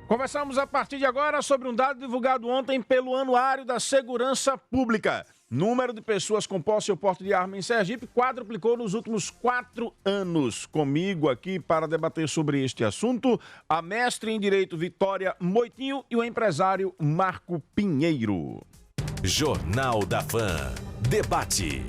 Conversamos a partir de agora sobre um dado divulgado ontem pelo Anuário da Segurança Pública. Número de pessoas com posse ou porte de arma em Sergipe quadruplicou nos últimos 4 anos. Comigo aqui para debater sobre este assunto, a mestre em Direito Vitória Moitinho e o empresário Marco Pinheiro. Jornal da Fã. Debate.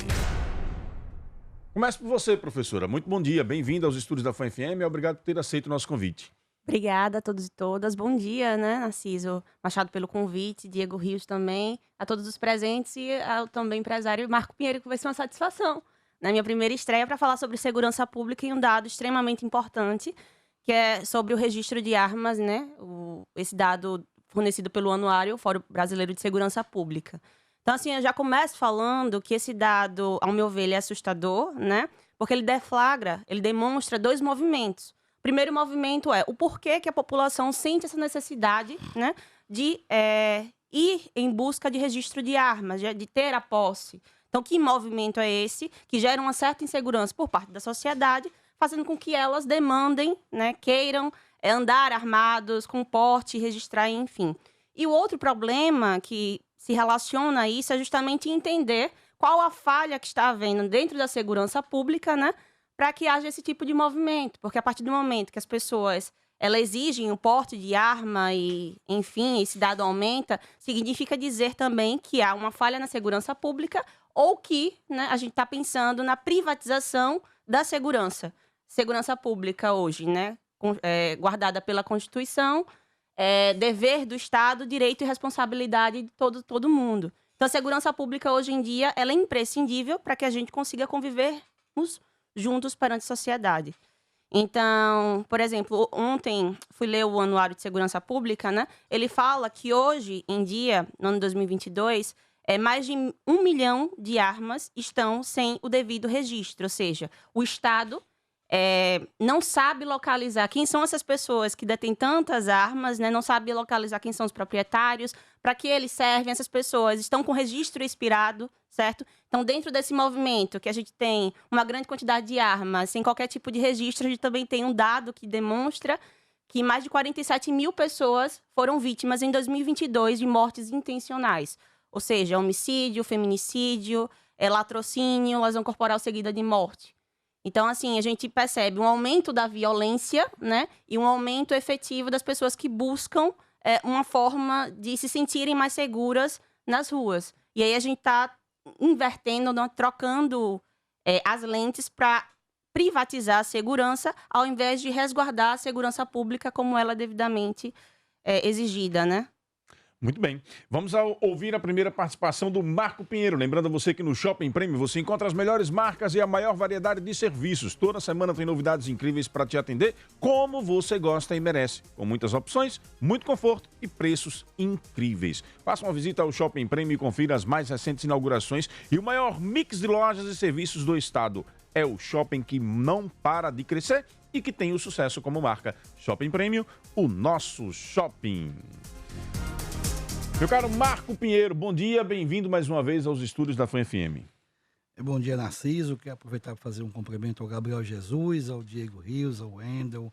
Começo por você, professora. Muito bom dia. Bem-vinda aos estúdios da Fã FM. Obrigado por ter aceito o nosso convite. Obrigada a todos e todas. Bom dia, né, Narciso Machado, pelo convite, Diego Rios também, a todos os presentes e ao também empresário Marco Pinheiro, que vai ser uma satisfação na minha primeira estreia para falar sobre segurança pública e um dado extremamente importante, que é sobre o registro de armas, né, esse dado fornecido pelo Anuário, Fórum Brasileiro de Segurança Pública. Então, assim, eu já começo falando que esse dado, ao meu ver, ele é assustador, né, porque ele deflagra, ele demonstra 2 movimentos. O primeiro movimento é o porquê que a população sente essa necessidade, né, de ir em busca de registro de armas, de ter a posse. Então, que movimento é esse que gera uma certa insegurança por parte da sociedade, fazendo com que elas demandem, né, queiram andar armados, com porte, registrar, enfim. E o outro problema que se relaciona a isso é justamente entender qual a falha que está havendo dentro da segurança pública, né, para que haja esse tipo de movimento. Porque a partir do momento que as pessoas elas exigem o porte de arma e, enfim, esse dado aumenta, significa dizer também que há uma falha na segurança pública ou que, né, a gente está pensando na privatização da segurança. Segurança pública hoje, né, guardada pela Constituição, dever do Estado, direito e responsabilidade de todo mundo. Então, a segurança pública hoje em dia ela é imprescindível para que a gente consiga convivermos juntos perante a sociedade. Então, por exemplo, ontem fui ler o Anuário de Segurança Pública, né? Ele fala que hoje em dia, no ano 2022, mais de 1 milhão de armas estão sem o devido registro, ou seja, o Estado não sabe localizar quem são essas pessoas que detêm tantas armas, né? Não sabe localizar quem são os proprietários, para que eles servem, essas pessoas estão com registro expirado, certo? Então, dentro desse movimento, que a gente tem uma grande quantidade de armas, sem qualquer tipo de registro, a gente também tem um dado que demonstra que mais de 47 mil pessoas foram vítimas em 2022 de mortes intencionais. Ou seja, homicídio, feminicídio, latrocínio, lesão corporal seguida de morte. Então, assim, a gente percebe um aumento da violência, né, e um aumento efetivo das pessoas que buscam uma forma de se sentirem mais seguras nas ruas. E aí a gente está invertendo, trocando as lentes para privatizar a segurança, ao invés de resguardar a segurança pública como ela é devidamente exigida, né? Muito bem. Vamos ouvir a primeira participação do Marco Pinheiro. Lembrando a você que no Shopping Prêmio você encontra as melhores marcas e a maior variedade de serviços. Toda semana tem novidades incríveis para te atender, como você gosta e merece. Com muitas opções, muito conforto e preços incríveis. Faça uma visita ao Shopping Prêmio e confira as mais recentes inaugurações e o maior mix de lojas e serviços do estado. É o shopping que não para de crescer e que tem o sucesso como marca. Shopping Prêmio, o nosso shopping. Meu caro Marco Pinheiro, bom dia, bem-vindo mais uma vez aos estúdios da Fã FM. Bom dia, Narciso. Quero aproveitar para fazer um cumprimento ao Gabriel Jesus, ao Diego Rios, ao Wendel,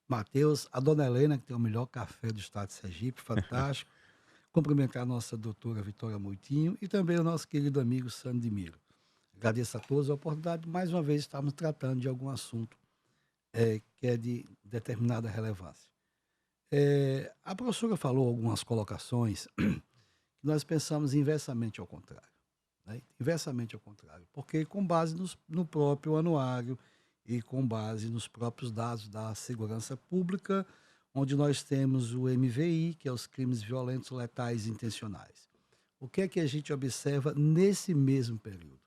Matheus, a Dona Helena, que tem o melhor café do estado de Sergipe, fantástico. Cumprimentar a nossa doutora Vitória Moitinho e também o nosso querido amigo Sandro de Miro. Agradeço a todos a oportunidade de, mais uma vez, estarmos tratando de algum assunto que é de determinada relevância. A professora falou algumas colocações que nós pensamos inversamente ao contrário. Né? Inversamente ao contrário, porque com base no próprio anuário e com base nos próprios dados da segurança pública, onde nós temos o MVI, que é os crimes violentos, letais e intencionais. O que é que a gente observa nesse mesmo período?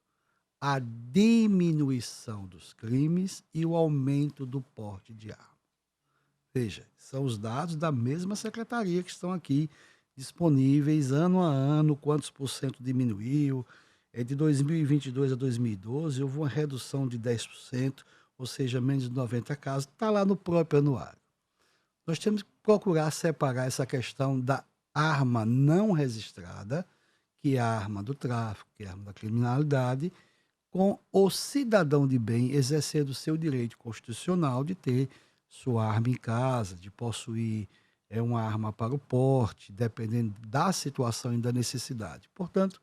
A diminuição dos crimes e o aumento do porte de arma. Veja, são os dados da mesma secretaria que estão aqui disponíveis ano a ano, quantos por cento diminuiu. De 2022 a 2012, houve uma redução de 10%, ou seja, menos de 90 casos, está lá no próprio anuário. Nós temos que procurar separar essa questão da arma não registrada, que é a arma do tráfico, que é a arma da criminalidade, com o cidadão de bem exercendo o seu direito constitucional de ter sua arma em casa, de possuir é uma arma para o porte, dependendo da situação e da necessidade. Portanto,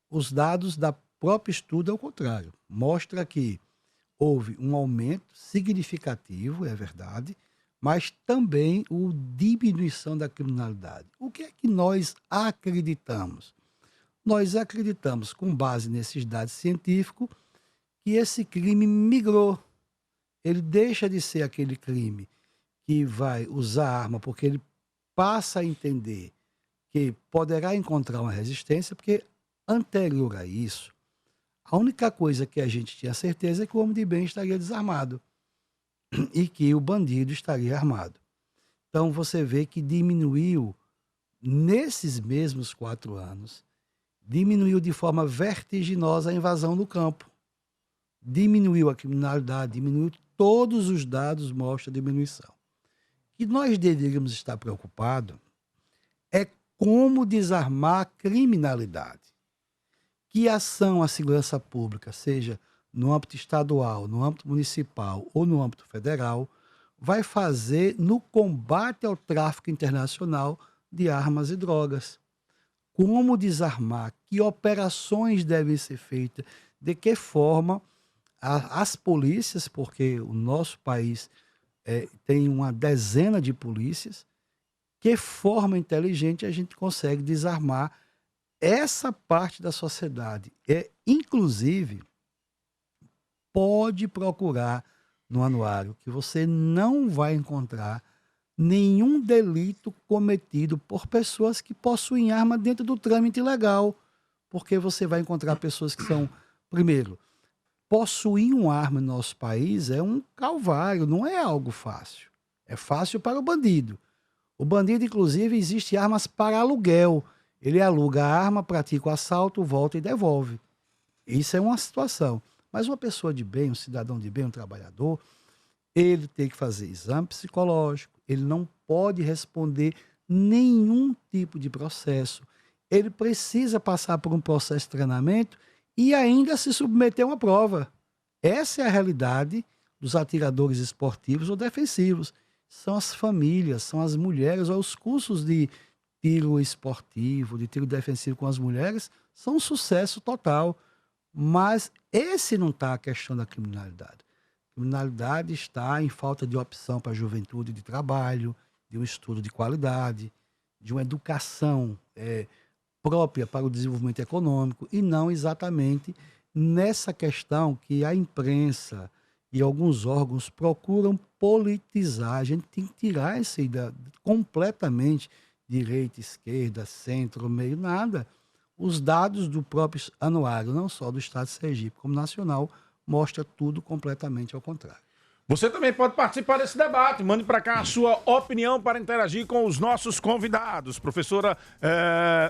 os dados da próprio estudo é o contrário. Mostra que houve um aumento significativo, é verdade, mas também uma diminuição da criminalidade. O que é que nós acreditamos? Nós acreditamos, com base nesses dados científicos, que esse crime migrou. Ele deixa de ser aquele crime que vai usar arma porque ele passa a entender que poderá encontrar uma resistência, porque anterior a isso, a única coisa que a gente tinha certeza é que o homem de bem estaria desarmado e que o bandido estaria armado. Então você vê que diminuiu, nesses mesmos 4 anos, diminuiu de forma vertiginosa a invasão no campo. Diminuiu a criminalidade, diminuiu, todos os dados mostram a diminuição. O que nós deveríamos estar preocupados é como desarmar a criminalidade. Que ação a segurança pública, seja no âmbito estadual, no âmbito municipal ou no âmbito federal, vai fazer no combate ao tráfico internacional de armas e drogas. Como desarmar, que operações devem ser feitas, de que forma as polícias, porque o nosso país tem uma dezena de polícias, que forma inteligente a gente consegue desarmar essa parte da sociedade. Inclusive, pode procurar no anuário que você não vai encontrar nenhum delito cometido por pessoas que possuem arma dentro do trâmite legal, porque você vai encontrar pessoas que são, primeiro, possuir uma arma no nosso país é um calvário, não é algo fácil. É fácil para o bandido. O bandido, inclusive, existe armas para aluguel. Ele aluga a arma, pratica o assalto, volta e devolve. Isso é uma situação. Mas uma pessoa de bem, um cidadão de bem, um trabalhador, ele tem que fazer exame psicológico, ele não pode responder nenhum tipo de processo. Ele precisa passar por um processo de treinamento e ainda se submeter a uma prova. Essa é a realidade dos atiradores esportivos ou defensivos. São as famílias, são as mulheres, ou os cursos de tiro esportivo, de tiro defensivo com as mulheres, são um sucesso total. Mas esse não está a questão da criminalidade. A criminalidade está em falta de opção para a juventude de trabalho, de um estudo de qualidade, de uma educação própria para o desenvolvimento econômico, e não exatamente nessa questão que a imprensa e alguns órgãos procuram politizar. A gente tem que tirar essa ideia completamente, direita, esquerda, centro, meio, nada. Os dados do próprio anuário, não só do Estado de Sergipe, como nacional, mostra tudo completamente ao contrário. Você também pode participar desse debate. Mande para cá a sua opinião para interagir com os nossos convidados. Professora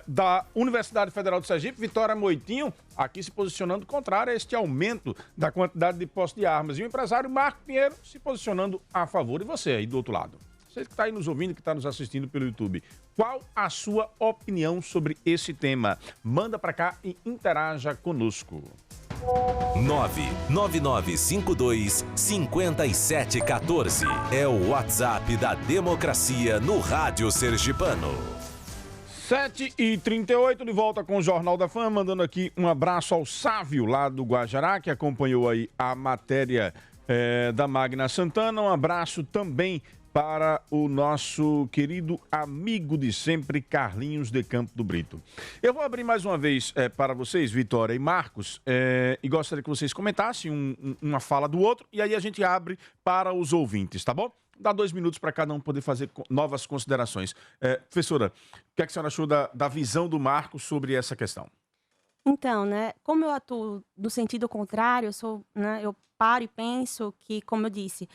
da Universidade Federal de Sergipe, Vitória Moitinho, aqui se posicionando contrário a este aumento da quantidade de posse de armas. E o empresário Marco Pinheiro se posicionando a favor. E você aí do outro lado? Você que está aí nos ouvindo, que está nos assistindo pelo YouTube. Qual a sua opinião sobre esse tema? Manda para cá e interaja conosco. 99952-5714 é o WhatsApp da democracia no Rádio Sergipano. 7h38, de volta com o Jornal da Fã, mandando aqui um abraço ao Sávio, lá do Guajará, que acompanhou aí a matéria da Magna Santana. Um abraço também para o nosso querido amigo de sempre, Carlinhos de Campo do Brito. Eu vou abrir mais uma vez para vocês, Vitória e Marcos, e gostaria que vocês comentassem uma fala do outro, e aí a gente abre para os ouvintes, tá bom? Dá 2 minutos para cada um poder fazer novas considerações. Professora, o que é que a senhora achou da visão do Marcos sobre essa questão? Então, né, como eu atuo no sentido contrário, eu paro e penso que, como eu disse,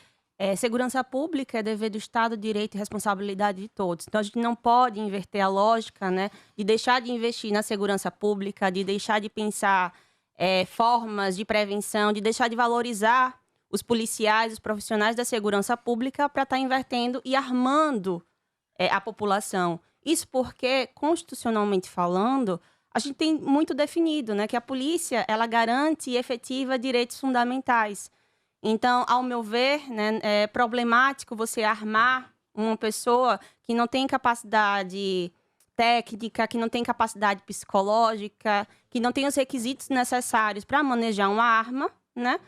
segurança pública é dever do Estado, direito e responsabilidade de todos. Então, a gente não pode inverter a lógica, né, de deixar de investir na segurança pública, de deixar de pensar formas de prevenção, de deixar de valorizar os policiais, os profissionais da segurança pública para estar invertendo e armando a população. Isso porque, constitucionalmente falando, a gente tem muito definido, né, que a polícia ela garante e efetiva direitos fundamentais. Então, ao meu ver, né, é problemático você armar uma pessoa que não tem capacidade técnica, que não tem capacidade psicológica, que não tem os requisitos necessários para manejar uma arma, né?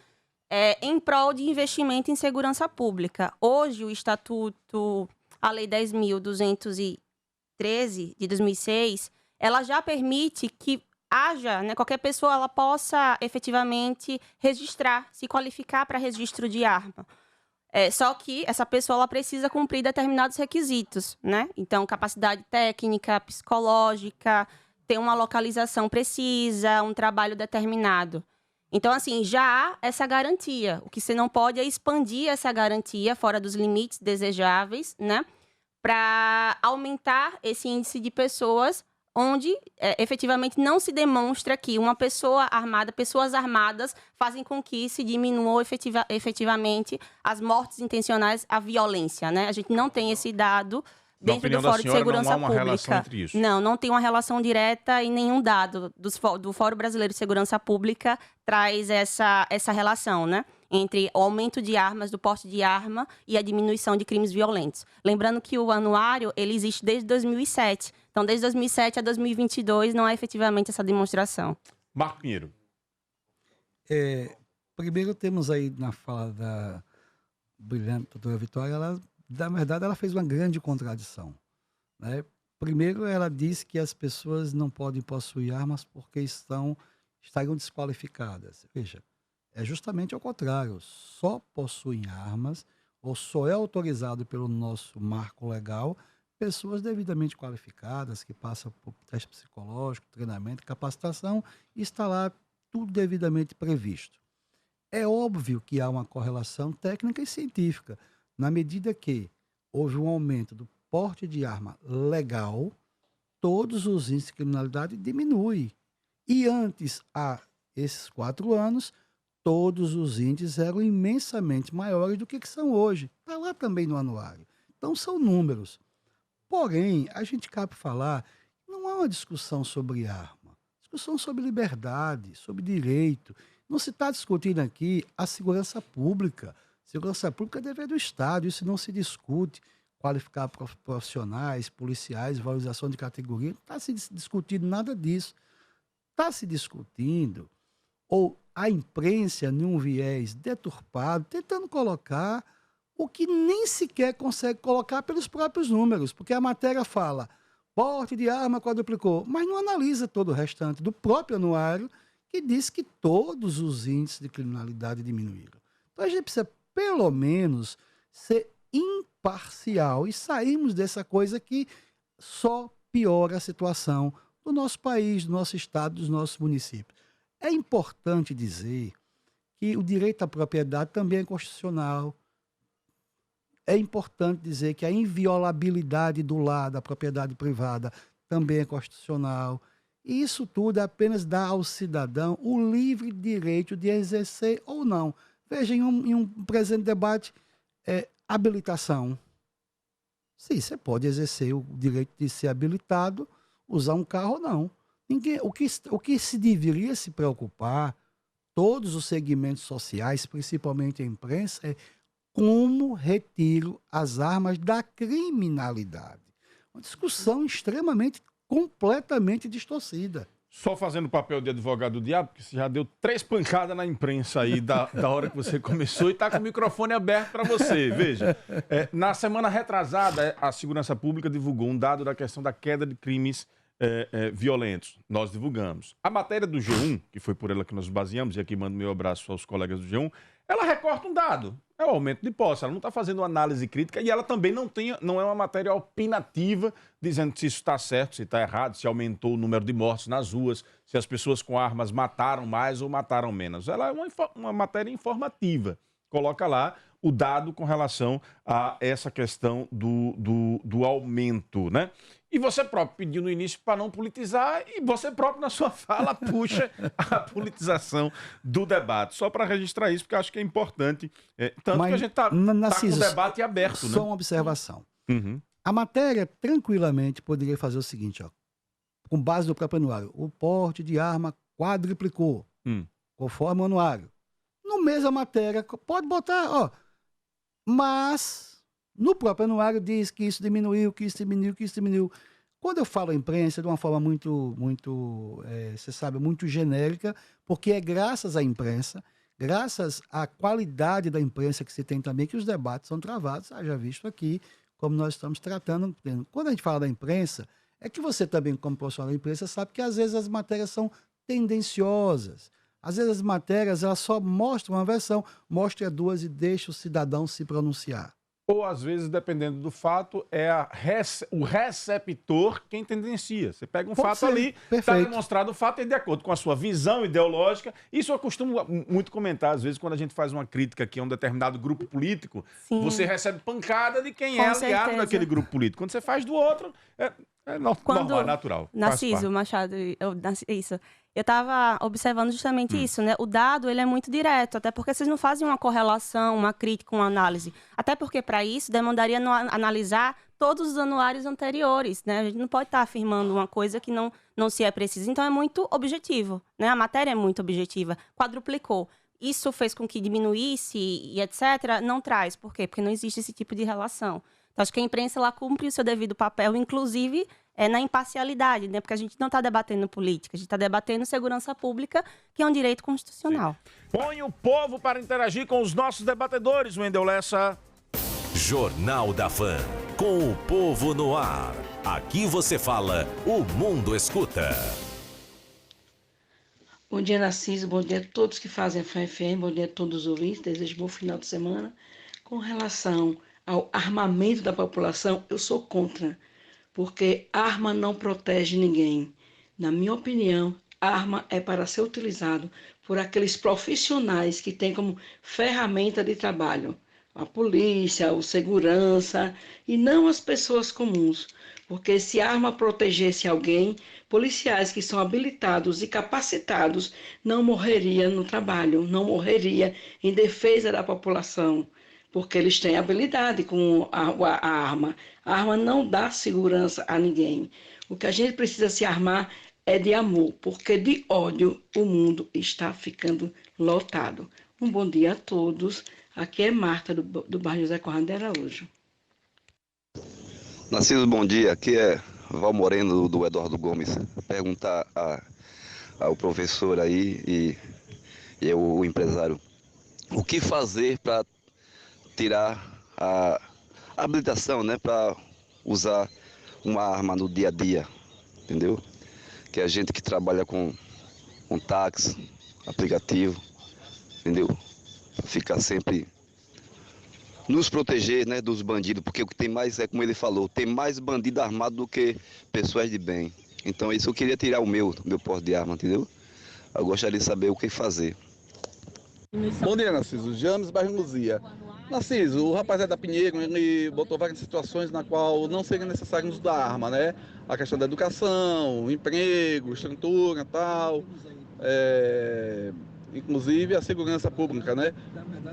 Em prol de investimento em segurança pública. Hoje, o Estatuto, a Lei 10.213, de 2006, ela já permite que haja, né, qualquer pessoa ela possa efetivamente registrar, se qualificar para registro de arma. Só que essa pessoa ela precisa cumprir determinados requisitos, né? Então, capacidade técnica, psicológica, ter uma localização precisa, um trabalho determinado. Então, assim, já há essa garantia. O que você não pode é expandir essa garantia fora dos limites desejáveis, né? Para aumentar esse índice de pessoas onde efetivamente não se demonstra que uma pessoa armada, pessoas armadas, fazem com que se diminuam efetivamente as mortes intencionais, a violência, né? A gente não tem esse dado dentro do Fórum de Segurança Pública. Não tem uma relação direta e nenhum dado do Fórum Brasileiro de Segurança Pública traz essa relação, né? Entre o aumento de armas, do porte de arma e a diminuição de crimes violentos. Lembrando que o anuário ele existe desde 2007. Então, desde 2007 a 2022, não há efetivamente essa demonstração. Marco Pinheiro. Primeiro, temos aí na fala da brilhante doutora Vitória, na verdade, ela fez uma grande contradição, né? Primeiro, ela disse que as pessoas não podem possuir armas porque estariam desqualificadas. Veja, é justamente ao contrário. Só possuem armas ou só é autorizado pelo nosso marco legal pessoas devidamente qualificadas, que passam por teste psicológico, treinamento, capacitação, e está lá tudo devidamente previsto. É óbvio que há uma correlação técnica e científica. Na medida que houve um aumento do porte de arma legal, todos os índices de criminalidade diminuem. E antes, há esses 4 anos, todos os índices eram imensamente maiores do que são hoje. Está lá também no anuário. Então, são números. Porém, a gente cabe falar, não é uma discussão sobre arma, discussão sobre liberdade, sobre direito. Não se está discutindo aqui a segurança pública. Segurança pública é dever do Estado, isso não se discute. Qualificar profissionais, policiais, valorização de categoria, não está se discutindo nada disso. Está se discutindo, ou a imprensa, num viés deturpado, tentando colocar o que nem sequer consegue colocar pelos próprios números, porque a matéria fala, porte de arma quadruplicou, mas não analisa todo o restante do próprio anuário, que diz que todos os índices de criminalidade diminuíram. Então a gente precisa, pelo menos, ser imparcial e sairmos dessa coisa que só piora a situação do nosso país, do nosso estado, dos nossos municípios. É importante dizer que o direito à propriedade também é constitucional. É importante dizer que a inviolabilidade do lar, da propriedade privada, também é constitucional. E isso tudo apenas dá ao cidadão o livre direito de exercer ou não. Veja, em um presente debate, habilitação. Sim, você pode exercer o direito de ser habilitado, usar um carro ou não. O que se deveria se preocupar, todos os segmentos sociais, principalmente a imprensa, é como retiro as armas da criminalidade. Uma discussão extremamente, completamente distorcida. Só fazendo o papel de advogado do diabo, porque você já deu 3 pancadas na imprensa aí da hora que você começou e está com o microfone aberto para você. Veja, na semana retrasada, a Segurança Pública divulgou um dado da questão da queda de crimes violentos. Nós divulgamos. A matéria do G1, que foi por ela que nós baseamos, e aqui mando meu abraço aos colegas do G1, ela recorta um dado. É o aumento de posse. Ela não está fazendo uma análise crítica e ela também não é uma matéria opinativa dizendo se isso está certo, se está errado, se aumentou o número de mortes nas ruas, se as pessoas com armas mataram mais ou mataram menos. Ela é uma matéria informativa. Coloca lá o dado com relação a essa questão do aumento, né? E você próprio pediu no início para não politizar e você próprio na sua fala puxa a politização do debate. Só para registrar isso, porque acho que é importante. Tanto que a gente está com o debate aberto. Só uma observação. Uhum. A matéria tranquilamente poderia fazer o seguinte, ó, com base no próprio anuário. O porte de arma quadruplicou, conforme o anuário. No mesmo a matéria, pode botar, ó, mas No próprio anuário diz que isso diminuiu, que isso diminuiu, que isso diminuiu. Quando eu falo imprensa, de uma forma você sabe, muito genérica, porque é graças à imprensa, graças à qualidade da imprensa que se tem também, que os debates são travados, haja visto aqui, como nós estamos tratando. Quando a gente fala da imprensa, é que você também, como profissional da imprensa, sabe que às vezes as matérias são tendenciosas. Às vezes as matérias elas só mostram uma versão, mostra duas e deixa o cidadão se pronunciar. Ou, às vezes, dependendo do fato, é o receptor quem tendencia. Você pega um Pode fato ser, ali, está perfeito. demonstrado o fato e de acordo com a sua visão ideológica. Isso eu costumo muito comentar, às vezes, quando a gente faz uma crítica aqui a um determinado grupo político, Sim. você recebe pancada de quem Com é aliado certeza. daquele grupo político. Quando você faz do outro, é normal, é natural. Faz Narciso, parte. Machado, isso. Eu estava observando justamente isso, né? O dado, ele é muito direto, até porque vocês não fazem uma correlação, uma crítica, uma análise. Até porque, para isso, demandaria analisar todos os anuários anteriores, né? A gente não pode estar afirmando uma coisa que não se é precisa. Então, é muito objetivo, né? A matéria é muito objetiva. Quadruplicou. Isso fez com que diminuísse e etc. Não traz. Por quê? Porque não existe esse tipo de relação. Então, acho que a imprensa ela cumpre o seu devido papel, inclusive na imparcialidade, né? Porque a gente não está debatendo política, a gente está debatendo segurança pública, que é um direito constitucional. Põe o povo para interagir com os nossos debatedores, Wendel Lessa. Jornal da Fã, com o povo no ar. Aqui você fala, o mundo escuta. Bom dia, Narciso. Bom dia a todos que fazem a Fã FM. Bom dia a todos os ouvintes. Desejo bom final de semana. Com relação ao armamento da população, eu sou contra, porque arma não protege ninguém. Na minha opinião, arma é para ser utilizado por aqueles profissionais que têm como ferramenta de trabalho a polícia, o segurança, e não as pessoas comuns. Porque se a arma protegesse alguém, policiais que são habilitados e capacitados não morreriam no trabalho, não morreriam em defesa da população, porque eles têm habilidade com a arma. A arma não dá segurança a ninguém. O que a gente precisa se armar é de amor, porque de ódio o mundo está ficando lotado. Um bom dia a todos. Aqui é Marta, do bairro José Conrado de Araújo. Narciso, bom dia. Aqui é Val Moreno, do Eduardo Gomes. Perguntar ao professor aí e o empresário o que fazer para tirar a habilitação, né, para usar uma arma no dia a dia, entendeu? Que a gente que trabalha com táxi, aplicativo, entendeu? Ficar sempre nos proteger, né, dos bandidos, porque o que tem mais é, como ele falou, tem mais bandido armado do que pessoas de bem. Então isso eu queria tirar o meu porte de arma, entendeu? Eu gostaria de saber o que fazer. Bom dia, Narciso. James, bairro Luzia. Narciso, o rapaz é da Pinheiro, ele botou várias situações na qual não seria necessário o uso da arma, né? A questão da educação, emprego, estrutura e tal, inclusive a segurança pública, né?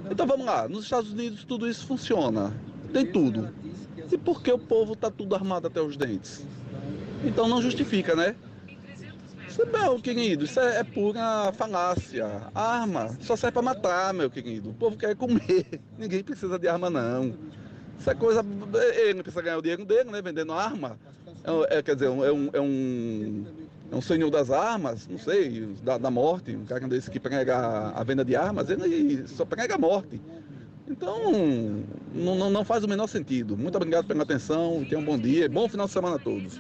Então vamos lá, nos Estados Unidos tudo isso funciona, tem tudo. E por que o povo tá tudo armado até os dentes? Então não justifica, né? Não, querido, isso é pura falácia. A arma só serve para matar, meu querido. O povo quer comer. Ninguém precisa de arma, não. Isso é coisa... Ele não precisa ganhar o dinheiro dele, né? Vendendo arma. Quer dizer, é um senhor das armas, não sei, da morte. Um cara desse que prega a venda de armas, ele só prega a morte. Então, não faz o menor sentido. Muito obrigado pela atenção. Tenham um bom dia e bom final de semana a todos.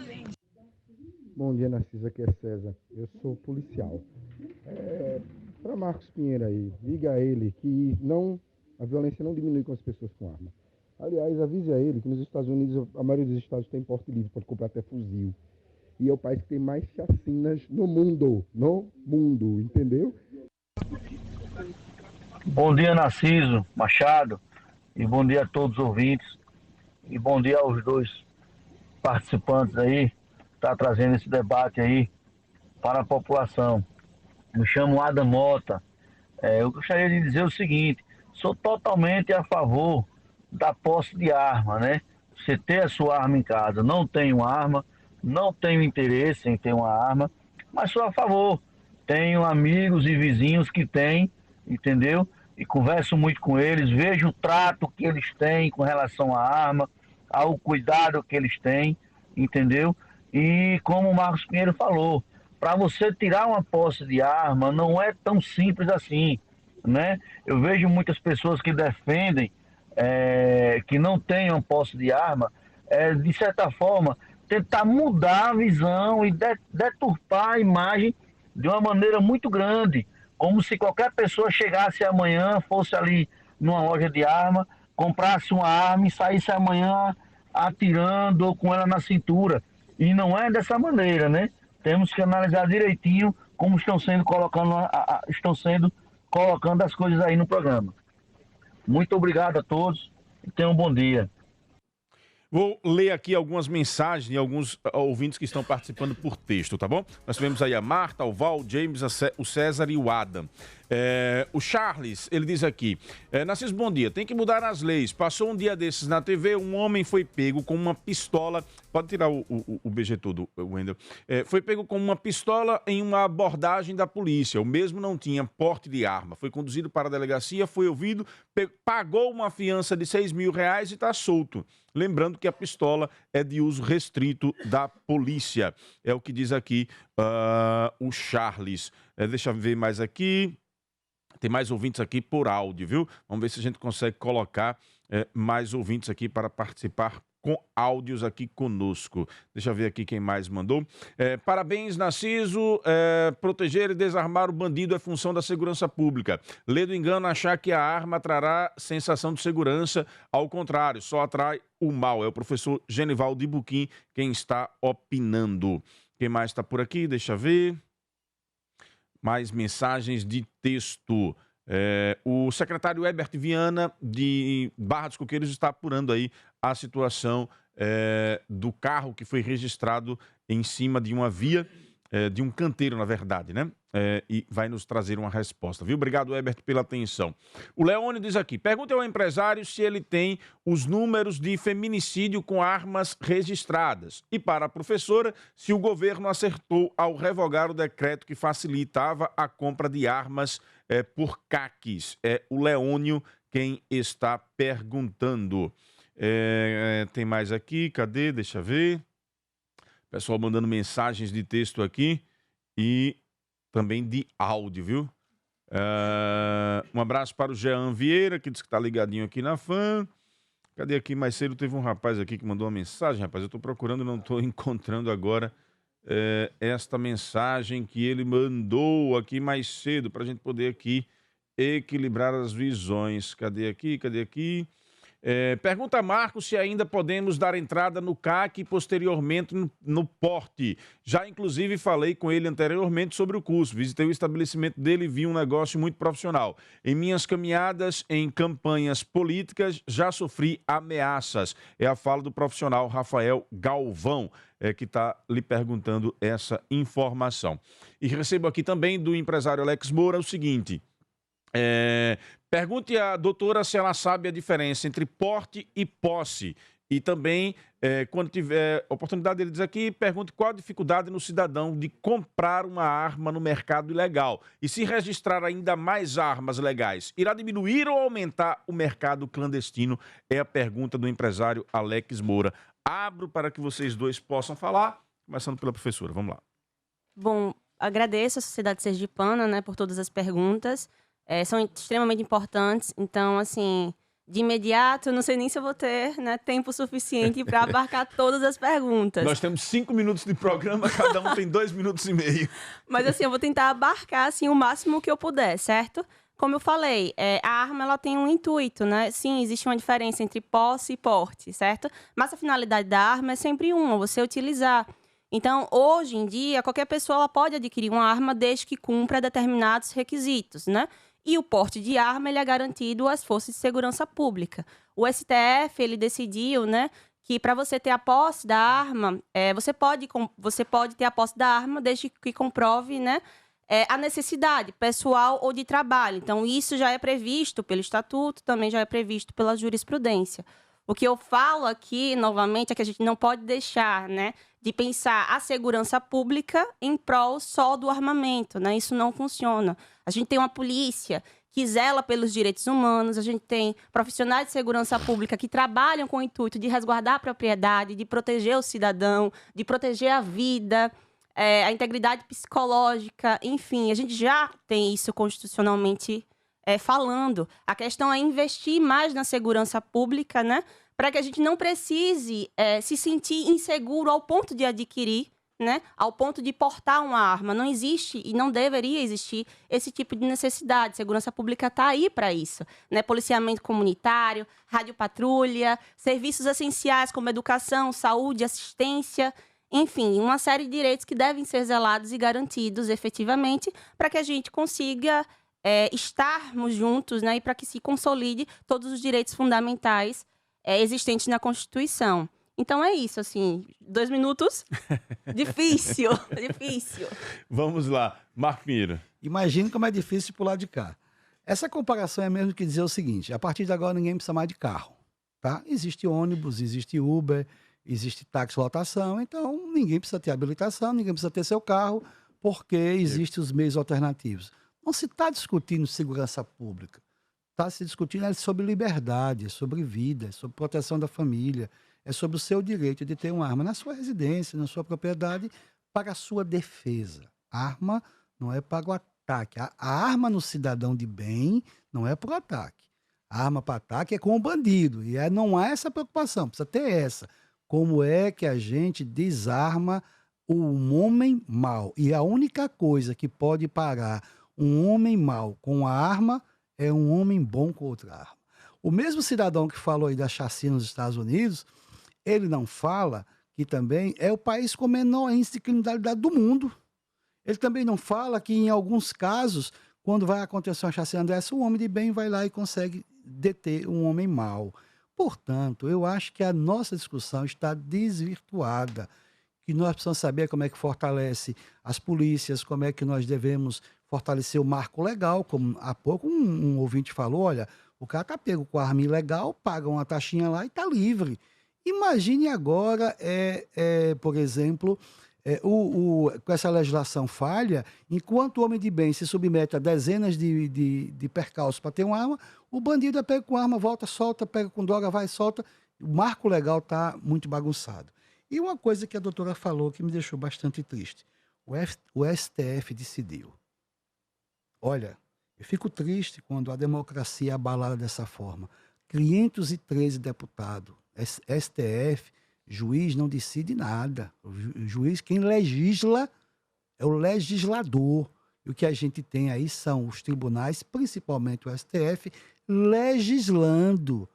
Bom dia, Narciso, aqui é César, eu sou policial. Para Marcos Pinheiro aí, diga a ele que a violência não diminui com as pessoas com arma. Aliás, avise a ele que nos Estados Unidos, a maioria dos estados tem porte livre, pode comprar até fuzil. E é o país que tem mais chacinas no mundo, entendeu? Bom dia, Narciso, Machado, e bom dia a todos os ouvintes, e bom dia aos dois participantes aí, está trazendo esse debate aí para a população. Me chamo Adam Mota. Eu gostaria de dizer o seguinte, sou totalmente a favor da posse de arma, né? Você ter a sua arma em casa. Não tenho arma, não tenho interesse em ter uma arma, mas sou a favor. Tenho amigos e vizinhos que têm, entendeu? e converso muito com eles, vejo o trato que eles têm com relação à arma, ao cuidado que eles têm, entendeu? E como o Marcos Pinheiro falou, para você tirar uma posse de arma não é tão simples assim, né? Eu vejo muitas pessoas que defendem que não tenham posse de arma, de certa forma, tentar mudar a visão e deturpar a imagem de uma maneira muito grande, como se qualquer pessoa chegasse amanhã, fosse ali numa loja de arma, comprasse uma arma e saísse amanhã atirando ou com ela na cintura. E não é dessa maneira, né? Temos que analisar direitinho como estão sendo colocando as coisas aí no programa. Muito obrigado a todos e tenham um bom dia. Vou ler aqui algumas mensagens de alguns ouvintes que estão participando por texto, tá bom? Nós tivemos aí a Marta, o Val, o James, o César e o Adam. O Charles, ele diz aqui, Narciso, bom dia, tem que mudar as leis. Passou um dia desses na TV, um homem foi pego com uma pistola, pode tirar o BG todo, Wendel, foi pego com uma pistola em uma abordagem da polícia, o mesmo não tinha porte de arma, foi conduzido para a delegacia, foi ouvido, pagou uma fiança de R$6.000 e está solto. Lembrando que a pistola é de uso restrito da polícia, é o que diz aqui o Charles. Deixa eu ver mais aqui. Tem mais ouvintes aqui por áudio, viu? Vamos ver se a gente consegue colocar mais ouvintes aqui para participar com áudios aqui conosco. Deixa eu ver aqui quem mais mandou. Parabéns, Narciso. Proteger e desarmar o bandido é função da segurança pública. Lê do engano achar que a arma trará sensação de segurança. Ao contrário, só atrai o mal. É o professor Genivaldo de Buquim quem está opinando. Quem mais está por aqui? Deixa eu ver. Mais mensagens de texto. O secretário Herbert Viana, de Barra dos Coqueiros, está apurando aí a situação do carro que foi registrado em cima de uma via, de um canteiro, na verdade, né? E vai nos trazer uma resposta, viu? Obrigado, Herbert, pela atenção. O Leônio diz aqui, pergunta ao empresário se ele tem os números de feminicídio com armas registradas. E para a professora, se o governo acertou ao revogar o decreto que facilitava a compra de armas por CACs. É o Leônio quem está perguntando. Tem mais aqui, cadê? Deixa eu ver. Pessoal mandando mensagens de texto aqui e também de áudio, viu? Um abraço para o Jean Vieira, que diz que está ligadinho aqui na FAM. Cadê aqui? Mais cedo teve um rapaz aqui que mandou uma mensagem, rapaz. Eu estou procurando e não estou encontrando agora esta mensagem que ele mandou aqui mais cedo, para a gente poder aqui equilibrar as visões. Cadê aqui? Cadê aqui? Pergunta a Marcos se ainda podemos dar entrada no CAC e posteriormente no porte. Já inclusive falei com ele anteriormente sobre o curso. Visitei o estabelecimento dele e vi um negócio muito profissional. Em minhas caminhadas em campanhas políticas já sofri ameaças. É a fala do profissional Rafael Galvão, que está lhe perguntando essa informação. E recebo aqui também do empresário Alex Moura o seguinte... Pergunte à doutora se ela sabe a diferença entre porte e posse. E também, quando tiver oportunidade, ele diz aqui, pergunte qual a dificuldade no cidadão de comprar uma arma no mercado ilegal. E se registrar ainda mais armas legais, irá diminuir ou aumentar o mercado clandestino? É a pergunta do empresário Alex Moura. Abro para que vocês dois possam falar, começando pela professora. Vamos lá. Bom, agradeço a Sociedade Sergipana, né, por todas as perguntas. São extremamente importantes, então, assim, de imediato, não sei nem se eu vou ter, né, tempo suficiente para abarcar todas as perguntas. Nós temos 5 minutos de programa, cada um tem 2 minutos e meio. Mas, assim, eu vou tentar abarcar, assim, o máximo que eu puder, certo? Como eu falei, a arma, ela tem um intuito, né? Sim, existe uma diferença entre posse e porte, certo? Mas a finalidade da arma é sempre uma, você utilizar. Então, hoje em dia, qualquer pessoa ela pode adquirir uma arma desde que cumpra determinados requisitos, né? E o porte de arma ele é garantido às forças de segurança pública. O STF ele decidiu, né, que para você ter a posse da arma, você pode ter a posse da arma desde que comprove, né, a necessidade pessoal ou de trabalho. Então, isso já é previsto pelo Estatuto, também já é previsto pela jurisprudência. O que eu falo aqui, novamente, é que a gente não pode deixar, né, de pensar a segurança pública em prol só do armamento, né? Isso não funciona. A gente tem uma polícia que zela pelos direitos humanos, a gente tem profissionais de segurança pública que trabalham com o intuito de resguardar a propriedade, de proteger o cidadão, de proteger a vida, a integridade psicológica, enfim, a gente já tem isso constitucionalmente falando. A questão é investir mais na segurança pública, né, para que a gente não precise se sentir inseguro ao ponto de adquirir, né, ao ponto de portar uma arma. Não existe e não deveria existir esse tipo de necessidade. Segurança pública está aí para isso, né? Policiamento comunitário, radiopatrulha, serviços essenciais como educação, saúde, assistência, enfim, uma série de direitos que devem ser zelados e garantidos efetivamente para que a gente consiga estarmos juntos, né, e para que se consolide todos os direitos fundamentais existentes na Constituição. Então é isso, assim, 2 minutos, difícil. Vamos lá, Marco Pinheiro. Imagine como é difícil pular de cá. Essa comparação é mesmo que dizer o seguinte: a partir de agora ninguém precisa mais de carro, tá? Existe ônibus, existe Uber, existe táxi lotação, então ninguém precisa ter habilitação, ninguém precisa ter seu carro, porque existem os meios alternativos. Não se está discutindo segurança pública, está se discutindo sobre liberdade, sobre vida, sobre proteção da família, é sobre o seu direito de ter uma arma na sua residência, na sua propriedade, para a sua defesa. A arma não é para o ataque. A arma no cidadão de bem não é para o ataque. A arma para ataque é com o bandido. E não há essa preocupação, precisa ter essa. Como é que a gente desarma um homem mau? E a única coisa que pode parar um homem mau com a arma é um homem bom com outra arma. O mesmo cidadão que falou aí da chacina nos Estados Unidos, ele não fala que também é o país com menor índice de criminalidade do mundo. Ele também não fala que, em alguns casos, quando vai acontecer uma chacina dessa, o homem de bem vai lá e consegue deter um homem mau. Portanto, eu acho que a nossa discussão está desvirtuada, que nós precisamos saber como é que fortalece as polícias, como é que nós devemos fortalecer o marco legal, como há pouco um ouvinte falou, olha, o cara está pego com arma ilegal, paga uma taxinha lá e está livre. Imagine agora, por exemplo, com essa legislação falha, enquanto o homem de bem se submete a dezenas de percalços para ter uma arma, o bandido é pego com arma, volta, solta, pega com droga, vai, solta. O marco legal está muito bagunçado. E uma coisa que a doutora falou que me deixou bastante triste. O STF decidiu. Olha, eu fico triste quando a democracia é abalada dessa forma. 513 deputados, STF, juiz não decide nada. O juiz, quem legisla, é o legislador. E o que a gente tem aí são os tribunais, principalmente o STF, legislando,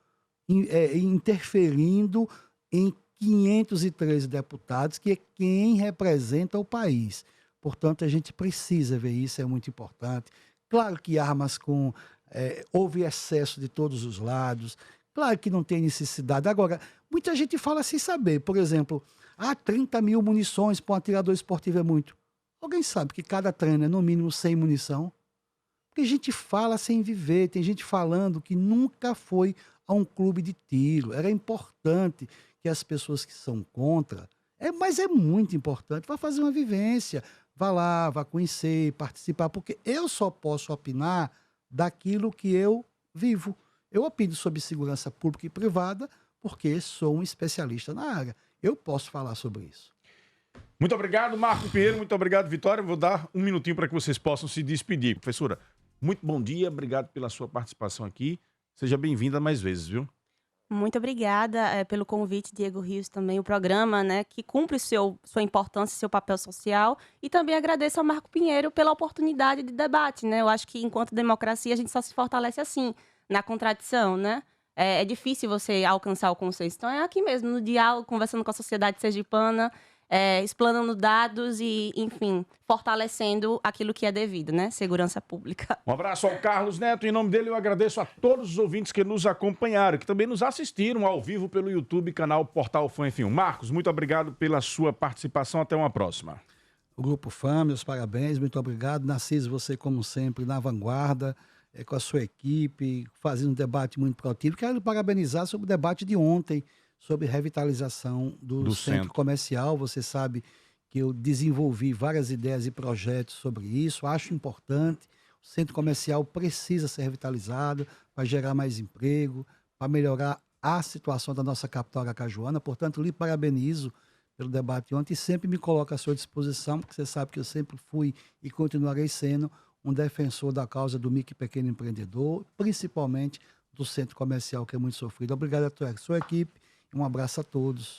interferindo em 513 deputados, que é quem representa o país. Portanto, a gente precisa ver isso, é muito importante. Claro que armas houve excesso de todos os lados, claro que não tem necessidade. Agora, muita gente fala sem saber. Por exemplo, 30 mil munições para um atirador esportivo é muito. Alguém sabe que cada treino é no mínimo 100 munição? Porque gente fala sem viver, tem gente falando que nunca foi a um clube de tiro. Era importante que as pessoas que são contra, mas é muito importante, vá fazer uma vivência, vá lá, vá conhecer, participar, porque eu só posso opinar daquilo que eu vivo. Eu opino sobre segurança pública e privada porque sou um especialista na área. Eu posso falar sobre isso. Muito obrigado, Marco Pinheiro. Muito obrigado, Vitória. Vou dar um minutinho para que vocês possam se despedir. Professora, muito bom dia. Obrigado pela sua participação aqui. Seja bem-vinda mais vezes, viu? Muito obrigada pelo convite, Diego Rios, também o programa, né, que cumpre sua importância, seu papel social, e também agradeço ao Marco Pinheiro pela oportunidade de debate, né? Eu acho que, enquanto democracia, a gente só se fortalece assim, na contradição, né? É difícil você alcançar o consenso. Então, é aqui mesmo, no diálogo, conversando com a sociedade sergipana, explanando dados e, enfim, fortalecendo aquilo que é devido, né? Segurança pública. Um abraço ao Carlos Neto. Em nome dele, eu agradeço a todos os ouvintes que nos acompanharam, que também nos assistiram ao vivo pelo YouTube, canal Portal Fã F1. Marcos, muito obrigado pela sua participação. Até uma próxima. O Grupo Fã, meus parabéns, muito obrigado. Narciso, você, como sempre, na vanguarda, com a sua equipe, fazendo um debate muito produtivo. Quero lhe parabenizar sobre o debate de ontem, sobre revitalização do centro comercial. Você sabe que eu desenvolvi várias ideias e projetos sobre isso. Acho importante. O centro comercial precisa ser revitalizado para gerar mais emprego, para melhorar a situação da nossa capital aracajuana. Portanto, lhe parabenizo pelo debate ontem e sempre me coloco à sua disposição, porque você sabe que eu sempre fui e continuarei sendo um defensor da causa do micro e pequeno empreendedor, principalmente do centro comercial, que é muito sofrido. Obrigado a sua equipe e um abraço a todos.